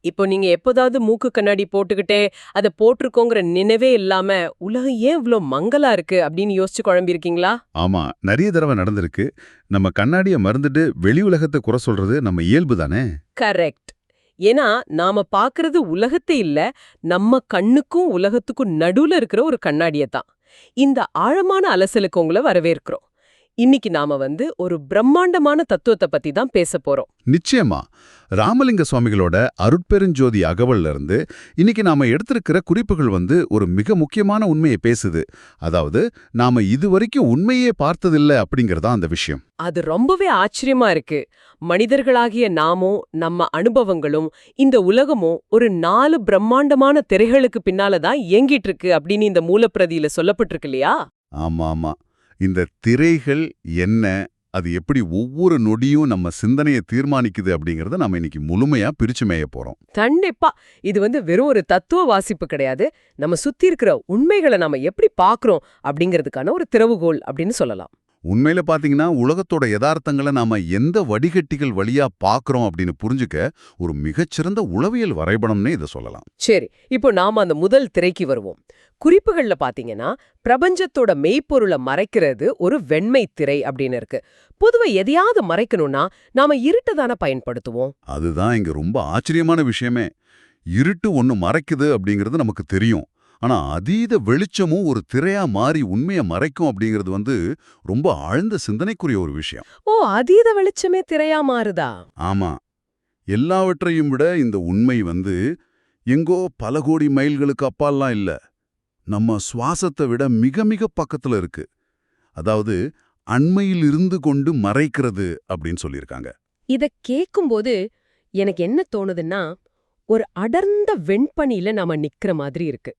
இப்போ நீங்க எப்போதாவது மூக்கு கண்ணாடி போட்டுக்கிட்டே அத போட்டிருக்கோங்கிற நினைவே இல்லாம உலகம் ஏன் இவ்ளோ மங்கலா இருக்கு அப்படின்னு யோசிச்சு குழம்பியிருக்கீங்களா? ஆமா, நெறைய தடவ நடந்திருக்கு. நம்ம கண்ணாடிய மறந்துட்டு வெளி உலகத்த குறை சொல்றது நம்ம இயல்பு தானே? கரெக்ட். ஏன்னா நாம பாக்குறது உலகத்தை இல்ல, நம்ம கண்ணுக்கும் உலகத்துக்கும் நடுவுல இருக்கிற ஒரு கண்ணாடிய தான். இந்த ஆழமான அலசலுக்கு உங்கள வரவேற்கிறோம். இன்னைக்கு நாம ஒரு பிரம்மாண்டமான தத்துவத்தை பத்தி தான் பேச போறோம். நிச்சயமா. ராமலிங்க சுவாமிகளோட அருட்பெருஞ்சோதி அகவல்ல இருந்து இன்னைக்கு நாம எடுத்திருக்கிற குறிப்புகள் ஒரு மிக முக்கியமான உண்மையை பேசுது. அதாவது, நாம இதுவரைக்கும் உண்மையே பார்த்ததில்ல அப்படிங்கறதா அந்த விஷயம். அது ரொம்பவே ஆச்சரியமா இருக்கு. மனிதர்களாகிய நாமும் நம்ம அனுபவங்களும் இந்த உலகமும் ஒரு 4 பிரம்மாண்டமான திரைகளுக்கு பின்னால தான் இயங்கிட்டு இருக்கு அப்படின்னு இந்த மூலப்பிரதியில சொல்லப்பட்டிருக்கு இல்லையா? ஆமா ஆமா. இந்த திரைகள் என்ன, அது எப்படி ஒவ்வொரு நொடியும் நம்ம சிந்தனையை தீர்மானிக்குது அப்படிங்கறத நாம இன்னைக்கு முழுமையா பிரிச்சு மேய போறோம். கண்டிப்பா. இது வெறும் ஒரு தத்துவ வாசிப்பு கிடையாது. நம்ம சுத்தி இருக்கிற உண்மைகளை நாம எப்படி பாக்குறோம் அப்படிங்கிறதுக்கான ஒரு திறவுகோல் அப்படின்னு சொல்லலாம். உண்மையில பாத்தீங்கன்னா, உலகத்தோட யதார்த்தங்களை நாம எந்த வடிகட்டிகள் வழியா பாக்குறோம் அப்படின்னு புரிஞ்சுக்க ஒரு மிகச்சிறந்த உளவியல் வரைபடம்னே இதை சொல்லலாம். சரி, இப்போ நாம அந்த முதல் திரைக்கு வருவோம். குறிப்புகள்ல பாத்தீங்கன்னா, பிரபஞ்சத்தோட மெய்ப்பொருளை மறைக்கிறது ஒரு வெண்மை திரை அப்படின்னு இருக்கு. பொதுவா எதையாவது மறைக்கணும்னா நாம இருட்டை தானே பயன்படுத்துவோம். அதுதான் இங்க ரொம்ப ஆச்சரியமான விஷயமே. இருட்டு ஒண்ணு மறைக்குது அப்படிங்கிறது நமக்கு தெரியும். ஆனா அதீத வெளிச்சமும் ஒரு திரையா மாறி உண்மையை மறைக்கும் அப்படிங்கிறது ரொம்ப ஆழ்ந்த சிந்தனைக்குரிய ஒரு விஷயம். ஓ, அதீத வெளிச்சமே திரையா மாறுதா? ஆமா. எல்லாவற்றையும் விட இந்த உண்மை எங்கோ பல கோடி மைல்களுக்கு அப்பால்லாம் இல்ல. நம்ம சுவாசத்தை விட மிக மிக பக்கத்துல இருக்கு. அதாவது, அண்மையில் இருந்து கொண்டு மறைக்கிறது அப்படின்னு சொல்லியிருக்காங்க. இத கேக்கும்போது எனக்கு என்ன தோணுதுன்னா, ஒரு அடர்ந்த வெண்பனியில நாம நிக்கிற மாதிரி இருக்கு.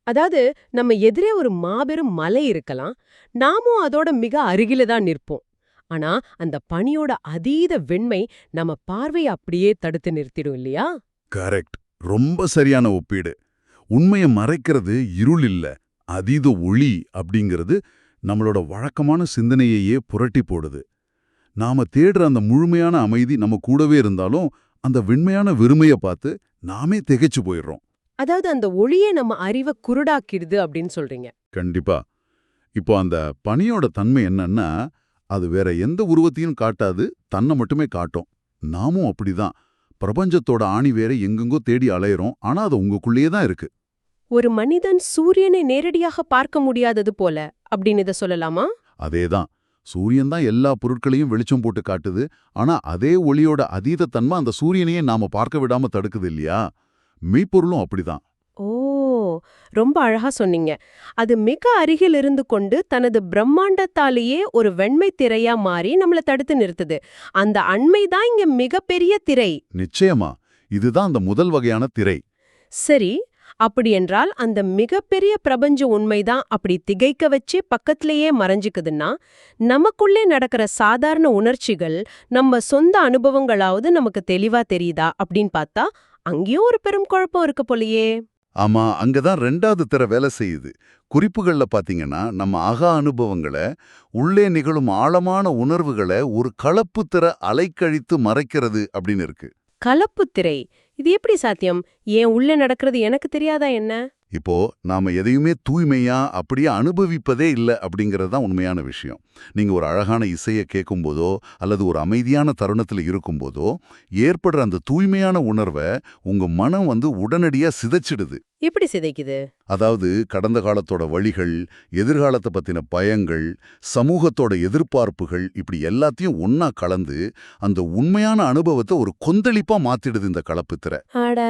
அதாவது, நம்ம எதிரே ஒரு மாபெரும் மலை இருக்கலாம், நாமும் அதோட மிக அருகில தான் நிற்போம். ஆனா அந்த பனியோட அதீத வெண்மை நம்ம பார்வையை அப்படியே தடுத்து நிறுத்திடும் இல்லையா? கரெக்ட். ரொம்ப சரியான ஒப்பீடு. உண்மையை மறைக்கிறது இருள் இல்ல, அதீத ஒளி அப்படிங்கிறது நம்மளோட வழக்கமான சிந்தனையையே புரட்டி போடுது. நாம தேடுற அந்த முழுமையான அமைதி நம்ம கூடவே இருந்தாலும் அந்த வெண்மையான வெறுமையை பார்த்து நாமே திகைச்சு போயிடுறோம். அதாவது அந்த ஒளியே நம்ம அறிவை குருடாக்கிடுது அப்படின்னு சொல்றீங்க. கண்டிப்பா. இப்போ அந்த பனியோட தன்மை என்னன்னா, அது வேற எந்த உருவத்தையும் காட்டாது, தன்னை மட்டுமே காட்டும். நாமும் அப்படிதான். பிரபஞ்சத்தோட ஆணி வேற எங்கெங்கோ தேடி அலையறோம், ஆனா அது உங்களுக்குள்ளேயே தான் இருக்கு. ஒரு மனிதன் சூரியனை நேரடியாக பார்க்க முடியாதது போல அப்படின்னு இதை சொல்லலாமா? அதேதான். சூரியன் தான் எல்லா பொருட்களையும் வெளிச்சம் போட்டு காட்டுது, ஆனா அதே ஒளியோட அதீத தன்மை அந்த சூரியனையே நாம பார்க்க விடாம தடுக்குது இல்லையா? மெய்ப்பொருளும் அப்படிதான். ஓ, ரொம்ப அழகா சொன்னீங்க. அது மிக அருகில் இருந்து கொண்டு தனது பிரம்மாண்டத்தாலேயே ஒரு வெண்மை திரையா மாறி நம்மள தடுத்து நிறுத்துது. அந்த அண்மை தான் இங்க மிகப்பெரிய திரை. நிச்சயமா. இதுதான் அந்த முதல் வகையான திரை. சரி, அப்படியென்றால் அந்த மிகப்பெரிய பிரபஞ்ச உண்மைதான் அப்படி திகைக்க வச்சு பக்கத்திலேயே மறைஞ்சுக்குதுன்னா, நமக்குள்ளே நடக்கிற சாதாரண உணர்ச்சிகள், நம்ம சொந்த அனுபவங்களாவது நமக்கு தெளிவா தெரியுதா அப்படின்னு பார்த்தா, அங்கேயும் ஒரு பெரும் குழப்பம் இருக்கு போலயே. ஆமா, அங்கதான் 2வது திரை வேலை செய்யுது. குறிப்புகள்ல பாத்தீங்கன்னா, நம்ம அனுபவங்களை, உள்ளே நிகழும் ஆழமான உணர்வுகளை ஒரு கலப்பு திரை அலைக்கழித்து மறைக்கிறது அப்படின்னு இருக்கு. கலப்புத் திரை, இது எப்படி சாத்தியம்? ஏன் உள்ள நடக்கிறது எனக்கு தெரியாதா என்ன? இப்போ நாம எதையுமே தூய்மையா அப்படியே அனுபவிப்பதே இல்ல அப்படிங்கிறது தான் உண்மையான விஷயம். நீங்க ஒரு அழகான இசையை கேட்கும்போதோ அல்லது ஒரு அமைதியான தருணத்துல இருக்கும்போதோ ஏற்படுற அந்த தூய்மையான உணர்வை உங்க மனம் உடனடியா சிதைச்சிடுது. எப்படி சிதைக்குது? அதாவது, கடந்த காலத்தோட வழிகள், எதிர்காலத்தை பத்தின பயங்கள், சமூகத்தோட எதிர்பார்ப்புகள், இப்படி எல்லாத்தையும் ஒன்னா கலந்து அந்த உண்மையான அனுபவத்தை ஒரு கொந்தளிப்பா மாத்திடுது இந்த கலப்புத்திரை. அட,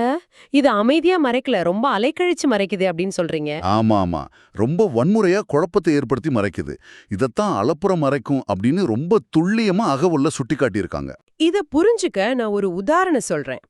இது அமைதியா மறைக்கல, ரொம்ப அலைக்கழிச்சு மறைக்குது அப்படின்னு சொல்றீங்க. ஆமா ஆமா. ரொம்ப வன்முறையா குழப்பத்தை ஏற்படுத்தி மறைக்குது. இதத்தான் அலப்புறம் மறைக்கும் அப்படின்னு ரொம்ப துல்லியமா அகவல்ல சுட்டி காட்டியிருக்காங்க. இத புரிஞ்சுக்க நான் ஒரு உதாரணம் சொல்றேன்.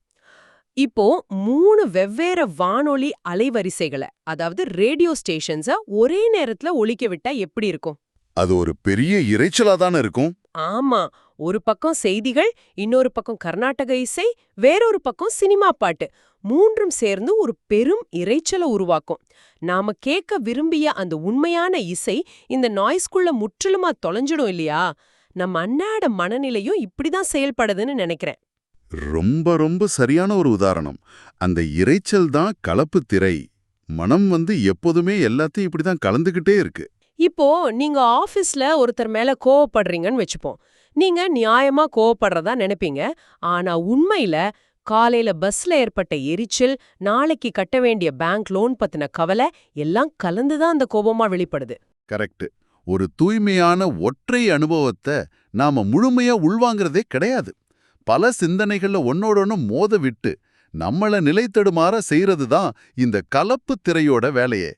இப்போ 3 வெவ்வேறு வானொலி அலைவரிசைகளை, அதாவது ரேடியோ ஸ்டேஷன்ஸ ஒரே நேரத்துல ஒலிக்க விட்டா எப்படி இருக்கும்? அது ஒரு பெரிய இரைச்சலா தானே இருக்கும். ஆமா, ஒரு பக்கம் செய்திகள், இன்னொரு பக்கம் கர்நாடக இசை, வேறொரு பக்கம் சினிமா பாட்டு, மூன்றும் சேர்ந்து ஒரு பெரும் இரைச்சலை உருவாக்கும். நாம கேட்க விரும்பிய அந்த உண்மையான இசை இந்த நாய்ஸ்குள்ள முற்றிலுமா தொலைஞ்சிடும் இல்லையா? நம்ம அன்னாட மனநிலையும் இப்படிதான் செயல்படுதுன்னு நினைக்கிறேன். ரொம்ப ரொம்ப சரியான ஒரு உதாரணம். அந்த இரைச்சல் தான் கலப்பு திரை. மனம் எப்போதுமே எல்லாத்தையும் இப்படிதான் கலந்துகிட்டே இருக்கு. இப்போ நீங்க ஆபீஸ்ல ஒருத்தர் மேல கோவப்படுறீங்கன்னு வச்சுப்போம். நீங்க நியாயமா கோவப்படுறதா நினைப்பீங்க. ஆனா உண்மையில காலையில பஸ்ல ஏற்பட்ட எரிச்சல், நாளைக்கு கட்ட வேண்டிய பேங்க் லோன் பத்தின கவலை எல்லாம் கலந்துதான் அந்த கோபமா வெளிப்படுது. கரெக்ட். ஒரு தூய்மையான ஒற்றை அனுபவத்தை நாம முழுமையா உள்வாங்கிறதே கிடையாது. பல சிந்தனைகள்ல ஒன்னோடொன்னு மோத விட்டு நம்மள நிலைத்தடுமாற செய்யறது தான் இந்த கலப்பு திரையோட வேலையே.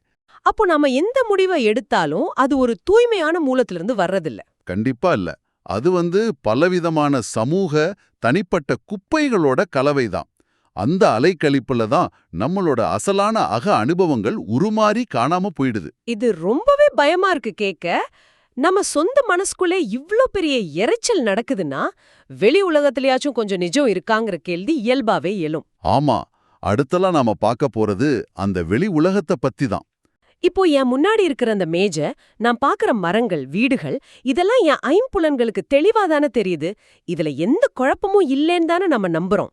அப்போ நாம எந்த முடிவை எடுத்தாலும் அது ஒரு தூய்மையான மூலத்திலிருந்து வர்றதில்ல. கண்டிப்பா இல்ல. அது பலவிதமான சமூக, தனிப்பட்ட குப்பைகளோட கலவைதான். அந்த அலைக்கழிப்புல தான் நம்மளோட அசலான அக அனுபவங்கள் உருமாறி காணாம போயிடுது. இது ரொம்பவே பயமா இருக்கு கேக்க. நம்ம சொந்த மனசுக்குள்ளே இவ்ளோ பெரிய இரைச்சல் நடக்குதுன்னா, வெளி உலகத்திலயாச்சும் கொஞ்சம் நிஜம் இருக்காங்கிற கேள்வி இயல்பாவே எழும். ஆமா, அடுத்தலாம் நாம பார்க்க போறது அந்த வெளி உலகத்தை பத்தி தான். இப்போ என் முன்னாடி இருக்கிற அந்த மேஜ, நான் பாக்குற மரங்கள், வீடுகள், இதெல்லாம் என் ஐம்புலன்களுக்கு தெளிவாதானே தெரியுது. இதுல எந்த குழப்பமும் இல்லேன்னு தானே நம்ம நம்புறோம்.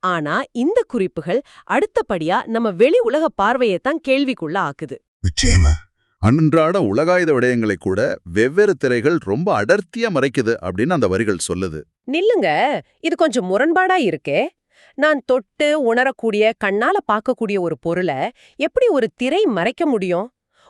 ஆனா இந்த குறிப்புகள் அடுத்தபடியா நம்ம வெளி உலக பார்வையை தான் கேள்விக்குள்ள ஆக்குது. நிச்சயமா. அன்றாட உலகாயுத விடயங்களை கூட வெவ்வேறு திரைகள் ரொம்ப அடர்த்தியா மறைக்குது அப்படின்னு அந்த வரிகள் சொல்லுது. நில்லுங்க, இது கொஞ்சம் முரண்பாடா இருக்கே. நான் தொட்டு உணரக்கூடிய, கண்ணால பார்க்கக்கூடிய ஒரு பொருள எப்படி ஒரு திரை மறைக்க முடியும்?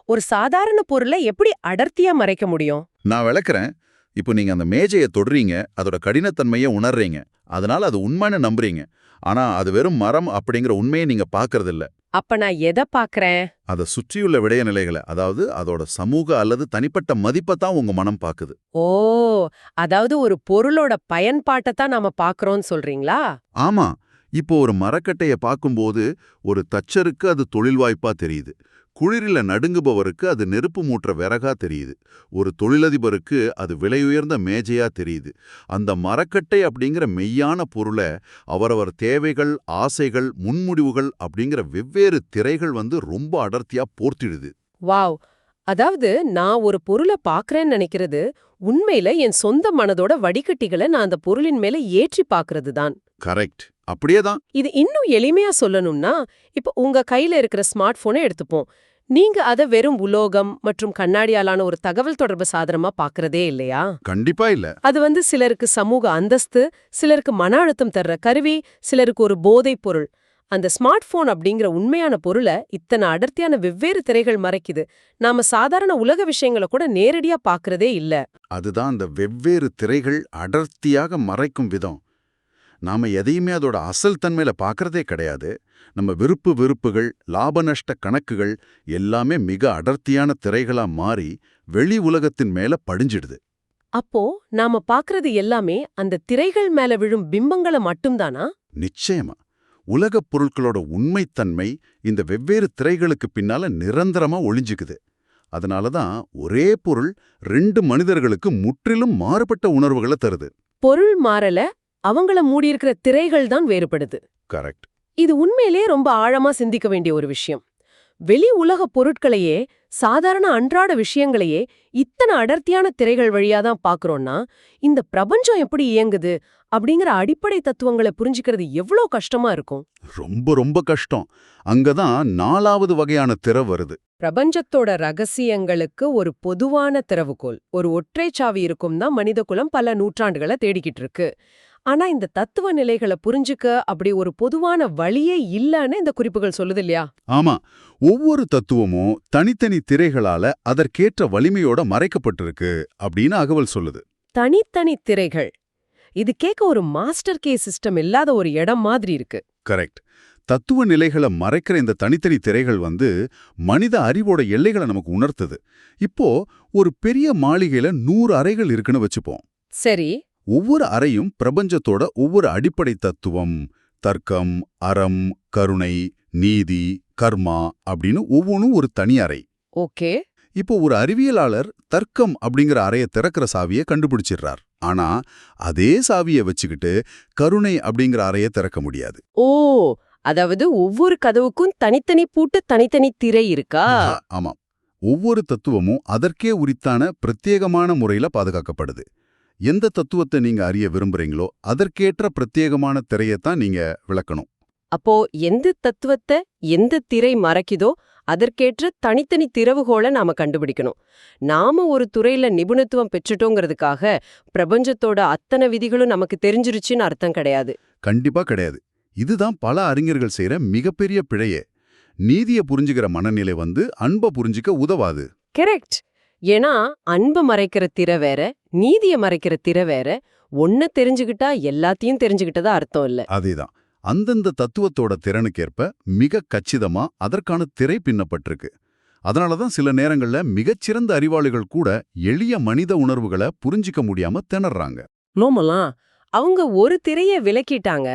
ஒரு சாதாரண பொருள எப்படி அடர்த்தியா மறைக்க முடியும்? நான் விளக்குறேன். இப்போ நீங்க அந்த மேஜையை தொடுறீங்க, அதோட கடினத்தன்மையை உணர்றீங்க. அதனால அது உண்மைன்னு நம்புறீங்க. ஆனா அது வெறும் மரம் அப்படிங்கிற உண்மையை நீங்க பார்க்கறதில்ல. அப்ப நான் எதை பார்க்கறேன்? அதை சுற்றியுள்ள விடய நிலைகளை, அதாவது அதோட சமூக அல்லது தனிப்பட்ட மதிப்பை தான் உங்க மனம் பாக்குது. ஓ, அதாவது ஒரு பொருளோட பயன்பாட்டை தான் நாம பார்க்கறோம்னு சொல்றீங்களா? ஆமா, இப்போ ஒரு மரக்கட்டைய பார்க்கும்போது ஒரு தச்சருக்கு அது தொழில் வாய்ப்பா தெரியுது. குளிரில நடுங்குபவருக்கு அது நெருப்பு மூட்டுற விறகா தெரியுது. ஒரு தொழிலதிபருக்கு அது விலையுயர்ந்த மேஜையா தெரியுது. அந்த மரக்கட்டை அப்படிங்கிற மெய்யான பொருளை அவரவர் தேவைகள், ஆசைகள், முன்முடிவுகள் அப்படிங்கிற வெவ்வேறு திரைகள் ரொம்ப அடர்த்தியா போர்த்திடுது. வாவ்! அதாவது நான் ஒரு பொருள பார்க்கறேன்னு நினைக்கிறது, உண்மையில என் சொந்த மனதோட வடிகட்டிகளை நான் அந்த பொருளின் மேல ஏற்றி பார்க்கறது தான். கரெக்ட். அப்படியேதான். இது இன்னும் எளிமையா சொல்லணும்னா, இப்ப உங்க கையில இருக்கிற ஸ்மார்ட் போனை எடுத்துப்போம். நீங்க அத வெறும் உலோகம் மற்றும் கண்ணாடியாலான ஒரு தகவல் தொடர்பு சாதனமா பார்க்கறதே இல்லையா? கண்டிப்பா இல்ல. அது சிலருக்கு சமூக அந்தஸ்து, சிலருக்கு மன அழுத்தம் தர்ற கருவி, சிலருக்கு ஒரு போதைப் பொருள். அந்த ஸ்மார்ட் போன் அப்படிங்கிற உண்மையான பொருள இத்தனை அடர்த்தியான வெவ்வேறு திரைகள் மறைக்குது. நாம சாதாரண உலக விஷயங்களை கூட நேரடியா பார்க்கறதே இல்ல. அதுதான் அந்த வெவ்வேறு திரைகள் அடர்த்தியாக மறைக்கும் விதம். நாம எதையுமே அதோட அசல் தன்மையில பார்க்கறதே கிடையாது. நம்ம விருப்பு வெறுப்புகள், லாப நஷ்ட கணக்குகள் எல்லாமே மிக அடர்த்தியான திரைகளா மாறி வெளி உலகத்தின் மேல படிஞ்சிடுது. அப்போ நாம பார்க்கறது எல்லாமே அந்த திரைகள் மேல விழும் பிம்பங்களை மட்டும்தானா? நிச்சயமா. உலகப் பொருட்களோட உண்மைத்தன்மை இந்த வெவ்வேறு திரைகளுக்கு பின்னால நிரந்தரமா ஒளிஞ்சுக்குது. அதனாலதான் ஒரே பொருள் 2 மனிதர்களுக்கு முற்றிலும் மாறுபட்ட உணர்வுகளை தருது. பொருள் மாறல, அவங்கள மூடியிருக்கிற திரைகள் தான் வேறுபடுது. கரெக்ட். இது உண்மையிலே ரொம்ப ஆழமா சிந்திக்க வேண்டிய ஒரு விஷயம். வெளி உலக பொருட்களையே, சாதாரண அன்றாட விஷயங்களையே இத்தனை அடர்த்தியான திரைகள் வழியா தான் பார்க்கறோம்னா, இந்த பிரபஞ்சம் எப்படி இயங்குது அப்படிங்கிற அடிப்படை தத்துவங்களை புரிஞ்சுக்கிறது எவ்வளோ கஷ்டமா இருக்கும். ரொம்ப ரொம்ப கஷ்டம். அங்கதான் 4வது வகையான திரை வருது. பிரபஞ்சத்தோட ரகசியங்களுக்கு ஒரு பொதுவான திறவுகோல், ஒரு ஒற்றைச் சாவி இருக்கும் தான் மனிதகுலம் பல நூற்றாண்டுகளை தேடிக்கிட்டு இருக்கு. ஆனா இந்த தத்துவ நிலைகளை புரிஞ்சுக்க அப்படி ஒரு பொதுவான வழியே இல்லன்னு இந்த குறிப்புகள் சொல்லுது இல்லையா? ஆமா, ஒவ்வொரு தத்துவமும் தனித்தனி திரைகளால அதற்கேற்ற வலிமையோட மறைக்கப்பட்டிருக்கு அப்படின்னு அகவல் சொல்லுது. தனித்தனி திரைகள். இது கேட்க ஒரு மாஸ்டர் கே சிஸ்டம் இல்லாத ஒரு இடம் மாதிரி இருக்கு. கரெக்ட். தத்துவ நிலைகளை மறைக்கிற இந்த தனித்தனி திரைகள் மனித அறிவோட எல்லைகளை நமக்கு உணர்த்துது. இப்போ ஒரு பெரிய மாளிகையில 100 அறைகள் இருக்குன்னு வச்சுப்போம். சரி. ஒவ்வொரு அறையும் பிரபஞ்சத்தோட ஒவ்வொரு அடிப்படை தத்துவம், தர்க்கம், அறம், கருணை, நீதி, கர்மா அப்படின்னு ஒவ்வொன்றும் ஒரு தனி அறை. ஓகே. இப்போ ஒரு அறிவியலாளர் தர்க்கம் அப்படிங்கிற அறையை திறக்கிற சாவியை கண்டுபிடிச்சிடுறார். ஆனா அதே சாவியை வச்சுக்கிட்டு கருணை அப்படிங்கிற அறையை திறக்க முடியாது. ஓ, அதாவது ஒவ்வொரு கதவுக்கும் தனித்தனி பூட்டு, தனித்தனி திரை இருக்கா? ஆமா, ஒவ்வொரு தத்துவமும் அதற்கே உரித்தான பிரத்யேகமான முறையில பாதுகாக்கப்படுது. எந்த தத்துவத்தை நீங்க அறிய விரும்புறீங்களோ அதற்கேற்ற பிரத்யேகமான திரையத்தான் நீங்க விளக்கணும். அப்போ எந்த தத்துவத்தை எந்த திரை மறைக்குதோ அதற்கேற்ற தனித்தனி திறவுகோலை நாம கண்டுபிடிக்கணும். நாம ஒரு துறையில நிபுணத்துவம் பெற்றுட்டோங்கிறதுக்காக பிரபஞ்சத்தோட அத்தனை விதிகளும் நமக்கு தெரிஞ்சிருச்சுன்னு அர்த்தம் கிடையாது. கண்டிப்பா கிடையாது. இதுதான் பல அறிஞர்கள் செய்யற மிகப்பெரிய பிழையே. நீதியை புரிஞ்சுக்கிற மனநிலை அன்பை புரிஞ்சிக்க உதவாது. கரெக்ட். ஏன்னா அன்பை மறைக்கிற திரை வேற, நீதியை மறைக்கிற திரை வேற. ஒன்ன தெரிஞ்சுக்கிட்டா எல்லாத்தையும் தெரிஞ்சுக்கிட்டதா அர்த்தம் இல்ல. அதேதான். அந்தந்த தத்துவத்தோட திறனுக்கேற்ப மிக கச்சிதமா அதற்கான திரை பின்னப்பட்டிருக்கு. அதனாலதான் சில நேரங்கள்ல மிகச்சிறந்த அறிவாளிகள் கூட எளிய மனித உணர்வுகளை புரிஞ்சிக்க முடியாம திணறாங்க. நோமலாம் அவங்க ஒரு திரைய விலக்கிட்டாங்க,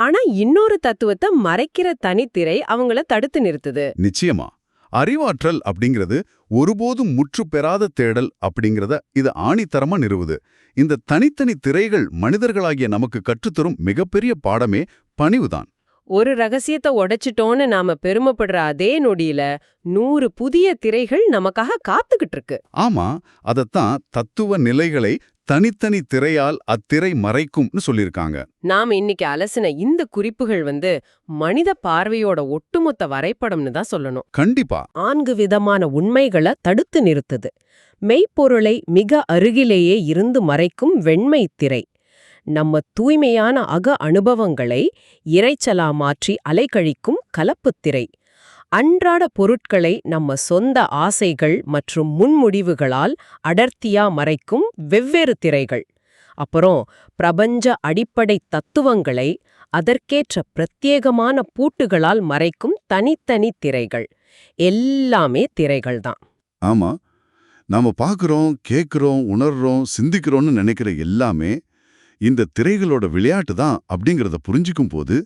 ஆனா இன்னொரு தத்துவத்தை மறைக்கிற தனித்திரை அவங்கள தடுத்து நிறுத்துது. நிச்சயமா. அறிவாற்றல் அப்படிங்கிறது ஒருபோதும் முற்று பெறாத தேடல் அப்படிங்கிறத இது ஆணித்தரமா நிறுவுது. இந்த தனித்தனி திரைகள் மனிதர்களாகிய நமக்கு கற்றுத்தரும் மிகப்பெரிய பாடமே பணிவுதான். ஒரு ரகசியத்தை உடைச்சிட்டோன்னு நாம பெருமைப்படுற அதே நொடியில 100 புதிய திரைகள் நமக்காக காத்துக்கிட்டு இருக்கு. ஆமா, அதத்தான் தத்துவ நிலைகளை தனித்தனி திரையால் அத்திரை மறைக்கும்னு சொல்லியிருக்காங்க. நாம இன்னைக்கு அலசின இந்த குறிப்புகள் மனித பார்வையோட ஒட்டுமொத்த வரைபடம்னு தான் சொல்லணும். கண்டிப்பா. 4 விதமான உண்மைகளை தடுத்து நிறுத்துது. மெய்ப்பொருளை மிக அருகிலேயே இருந்து மறைக்கும் வெண்மை திரை, நம்ம தூய்மையான அக அனுபவங்களை இரைச்சலா மாற்றி அலைக்கழிக்கும் கலப்புத் திரை, அன்றாட பொருட்களை நம்ம சொந்த ஆசைகள் மற்றும் முன்முடிவுகளால் அடர்த்தியா மறைக்கும் வெவ்வேறு திரைகள், அப்புறம் பிரபஞ்ச அடிப்படை தத்துவங்களை அதற்கேற்ற பிரத்யேகமான பூட்டுகளால் மறைக்கும் தனித்தனி திரைகள். எல்லாமே திரைகள்தான். ஆமா, நாம பார்க்கறோம், கேட்கிறோம், உணர்றோம், சிந்திக்கிறோம்னு நினைக்கிற எல்லாமே இந்த திரைகளோட விளையாட்டு தான் அப்படிங்கறத புரிஞ்சுக்கும் போது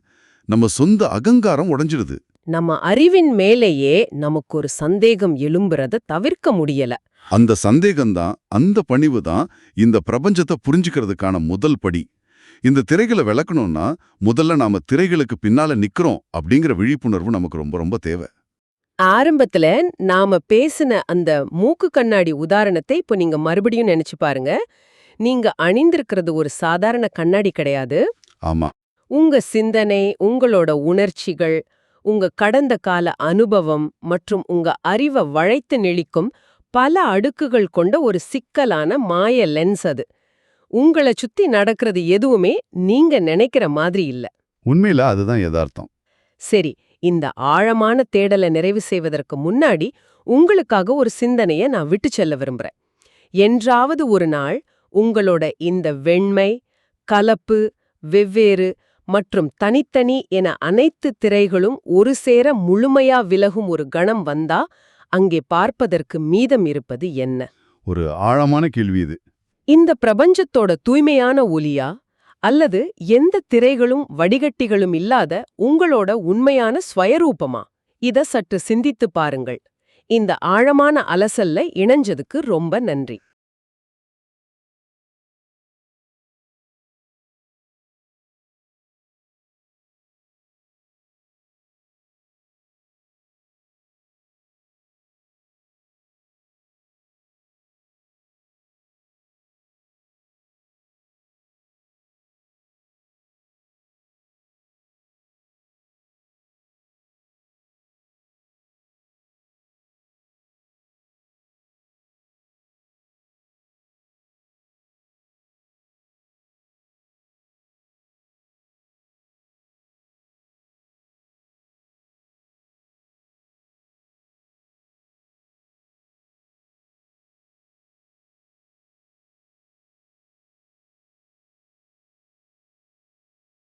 நம்ம சொந்த அகங்காரம் உடைஞ்சிடுது. நம்ம அறிவின் மேலேயே நமக்கு ஒரு சந்தேகம் எழும்புறத தவிர்க்க முடியல. அந்த சந்தேகம்தான், அந்த பணிவு தான் இந்த பிரபஞ்சத்தை புரிஞ்சுக்கிறதுக்கான முதல் படி. இந்த திரைகளை விளக்கணும்னா முதல்ல நாம திரைகளுக்கு பின்னால நிக்கிறோம் அப்படிங்கிற விழிப்புணர்வு நமக்கு ரொம்ப ரொம்ப தேவை. ஆரம்பத்துல நாம பேசின அந்த மூக்கு கண்ணாடி உதாரணத்தை இப்ப நீங்க மறுபடியும் நினைச்சு பாருங்க. நீங்க அணிந்திருக்கிறது ஒரு சாதாரண கண்ணாடி கிடையாது. ஆமா. உங்க சிந்தனை, உங்களோட உணர்ச்சிகள், உங்க கடந்த கால அனுபவம் மற்றும் உங்க அறிவை வளைத்து நெளிக்கும் பல அடுக்குகள் கொண்ட ஒரு சிக்கலான மாய லென்ஸ் அது. உங்களை சுத்தி நடக்கிறது எதுவுமே நீங்க நினைக்கிற மாதிரி இல்ல. உண்மையில அதுதான் யதார்த்தம். சரி, இந்த ஆழமான தேடலை நிறைவு செய்வதற்கு முன்னாடி உங்களுக்காக ஒரு சிந்தனைய நான் விட்டு செல்ல விரும்புறேன். என்றாவது ஒரு நாள் உங்களோட இந்த வெண்மை, கலப்பு, வெவ்வேறு மற்றும் தனித்தனி என அனைத்து திரைகளும் ஒரு சேர முழுமையா விலகும் ஒரு கணம் வந்தா அங்கே பார்ப்பதற்கு மீதம் இருப்பது என்ன? ஒரு ஆழமான கேள்வி இது. இந்த பிரபஞ்சத்தோட தூய்மையான ஒலியா, அல்லது எந்த திரைகளும் வடிகட்டிகளும் இல்லாத உங்களோட உண்மையான ஸ்வயரூபமா? இத சற்று சிந்தித்து பாருங்கள். இந்த ஆழமான அலசல்ல இணைஞ்சதுக்கு ரொம்ப நன்றி.